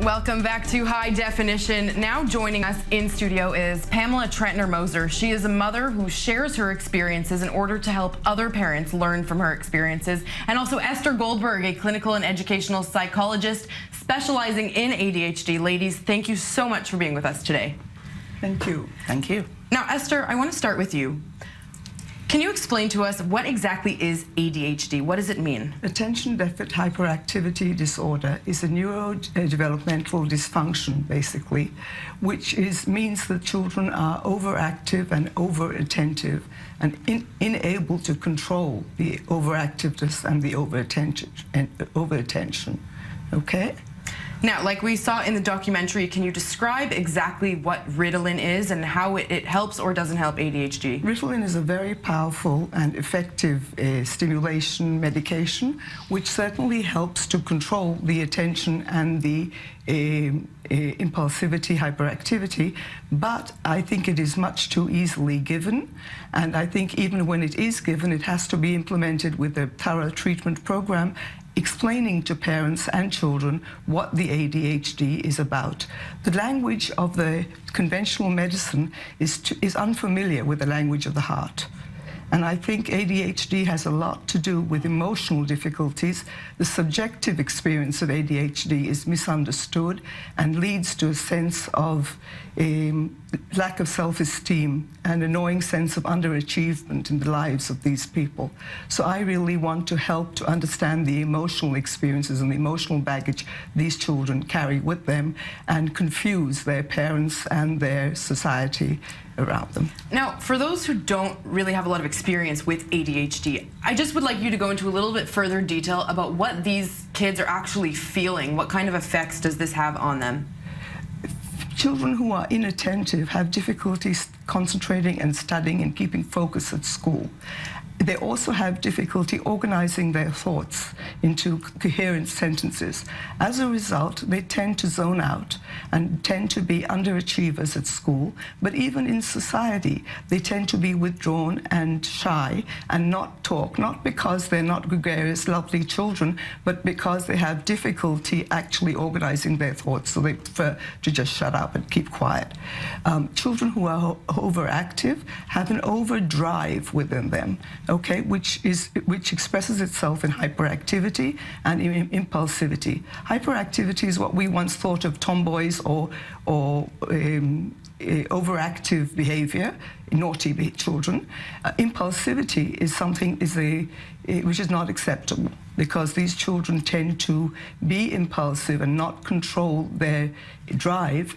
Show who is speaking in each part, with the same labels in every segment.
Speaker 1: Welcome back to High Definition. Now joining us in studio is Pamela Trentner-Moser. She is a mother who shares her experiences in order to help other parents learn from her experiences. And also Esther Goldberg, a clinical and educational psychologist specializing in ADHD. Ladies, thank you so much for being with us today.
Speaker 2: Thank you.
Speaker 3: Thank you.
Speaker 1: Now, Esther, I want to start with you. Can you explain to us what exactly is ADHD? What does it mean?
Speaker 2: Attention Deficit Hyperactivity Disorder is a neurodevelopmental dysfunction, basically, which means that children are overactive and overattentive and unable to control the overactiveness and the overattention. Okay?
Speaker 1: Now, like we saw in the documentary, can you describe exactly what Ritalin is and how it helps or doesn't help ADHD?
Speaker 2: Ritalin is a very powerful and effective stimulation medication, which certainly helps to control the attention and the impulsivity, hyperactivity, but I think it is much too easily given, and I think even when it is given, it has to be implemented with a thorough treatment program explaining to parents and children what the ADHD is about. The language of the conventional medicine is unfamiliar with the language of the heart. And I think ADHD has a lot to do with emotional difficulties. The subjective experience of ADHD is misunderstood and leads to a sense of lack of self-esteem and an annoying sense of underachievement in the lives of these people. So I really want to help to understand the emotional experiences and the emotional baggage these children carry with them and confuse their parents and their society around them.
Speaker 1: Now, for those who don't really have a lot of experience with ADHD, I just would like you to go into a little bit further detail about what these kids are actually feeling. What kind of effects does this have on them?
Speaker 2: Children who are inattentive have difficulties concentrating and studying and keeping focus at school. They also have difficulty organizing their thoughts into coherent sentences. As a result, they tend to zone out and tend to be underachievers at school, but even in society, they tend to be withdrawn and shy and not talk, not because they're not gregarious, lovely children, but because they have difficulty actually organizing their thoughts, so they prefer to just shut up and keep quiet. Children who are overactive have an overdrive within them, okay, which expresses itself in hyperactivity and in impulsivity. Hyperactivity is what we once thought of tomboys or overactive behavior, naughty children. Impulsivity is something which is not acceptable, because these children tend to be impulsive and not control their drive,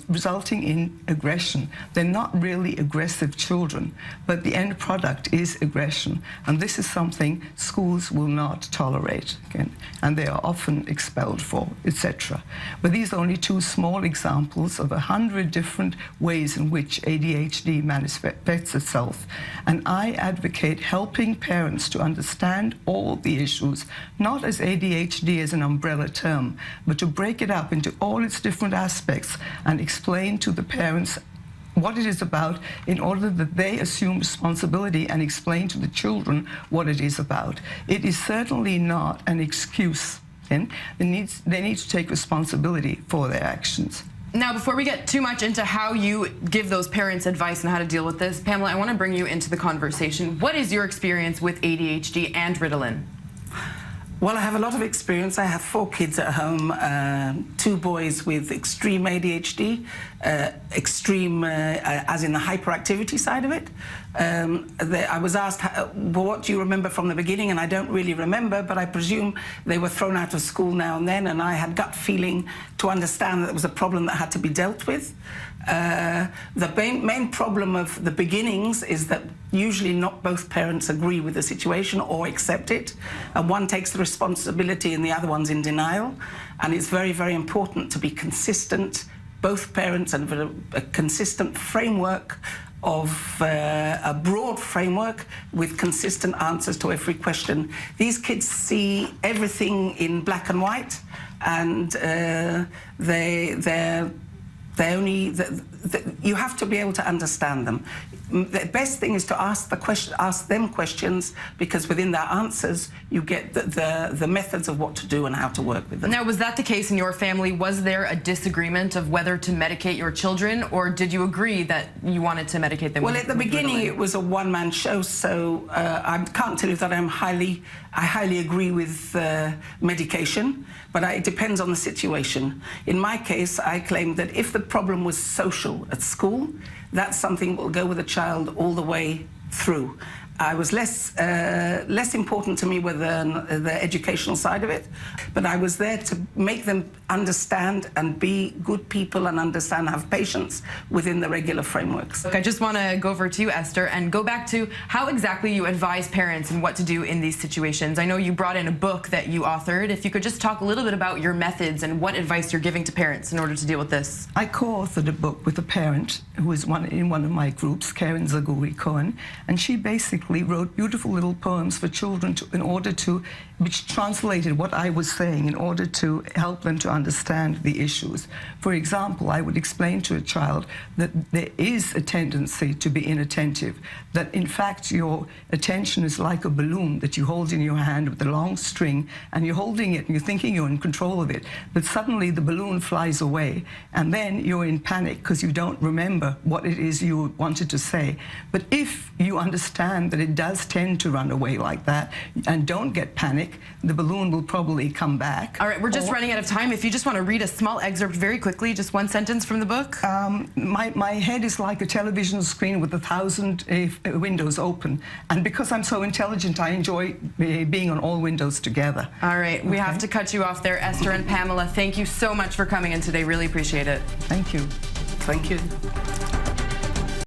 Speaker 2: resulting in aggression. They're not really aggressive children, but the end product is aggression. And this is something schools will not tolerate, okay? And they are often expelled for, etc. But these are only two small examples of 100 different ways in which ADHD manifests itself. And I advocate helping parents to understand all the issues, not as ADHD as an umbrella term, but to break it up into all its different aspects and explain to the parents what it is about in order that they assume responsibility and explain to the children what it is about. It is certainly not an excuse. They need to take responsibility for their actions.
Speaker 1: Now, before we get too much into how you give those parents advice on how to deal with this, Pamela, I want to bring you into the conversation. What is your experience with ADHD and Ritalin?
Speaker 3: Well, I have a lot of experience. I have 4 kids at home, 2 boys with extreme ADHD, extreme as in the hyperactivity side of it. I was asked, what do you remember from the beginning? And I don't really remember, but I presume they were thrown out of school now and then, and I had gut feeling to understand that it was a problem that had to be dealt with. The main problem of the beginnings is that usually not both parents agree with the situation or accept it, and one takes the responsibility and the other one's in denial. And it's very, very important to be consistent, both parents, and a consistent framework of a broad framework with consistent answers to every question. These kids see everything in black and white, and you have to be able to understand them. the best thing is to ask them questions, because within their answers you get the methods of what to do and how to work with them.
Speaker 1: Now, was that the case in your family? Was there a disagreement of whether to medicate your children, or did you agree that you wanted to medicate them?
Speaker 3: Well, at the beginning it was a one-man show, so I can't tell you that I highly agree with medication, but it depends on the situation. In my case, I claim that if the problem was social at school, that's something that will go with a child all the way through. I was less important to me with the educational side of it, but I was there to make them understand and be good people and understand, have patience within the regular frameworks.
Speaker 1: Look, I just want to go over to you, Esther, and go back to how exactly you advise parents and what to do in these situations. I know you brought in a book that you authored. If you could just talk a little bit about your methods and what advice you're giving to parents in order to deal with this.
Speaker 2: I co-authored a book with a parent who was in one of my groups, Karen Zaguri-Cohen, and she basically wrote beautiful little poems for children which translated what I was saying in order to help them to understand the issues. For example, I would explain to a child that there is a tendency to be inattentive, that in fact your attention is like a balloon that you hold in your hand with a long string, and you're holding it and you're thinking you're in control of it, but suddenly the balloon flies away, and then you're in panic because you don't remember what it is you wanted to say. But if you understand that it does tend to run away like that, and don't get panic, the balloon will probably come back.
Speaker 1: All right, we're just running out of time. If you just want to read a small excerpt very quickly, just one sentence from the book.
Speaker 2: My head is like a television screen with 1,000 windows open, and because I'm so intelligent, I enjoy being on all windows together.
Speaker 1: All right, we have to cut you off there. Esther and Pamela, thank you so much for coming in today. Really appreciate it.
Speaker 2: Thank you.
Speaker 3: Thank you.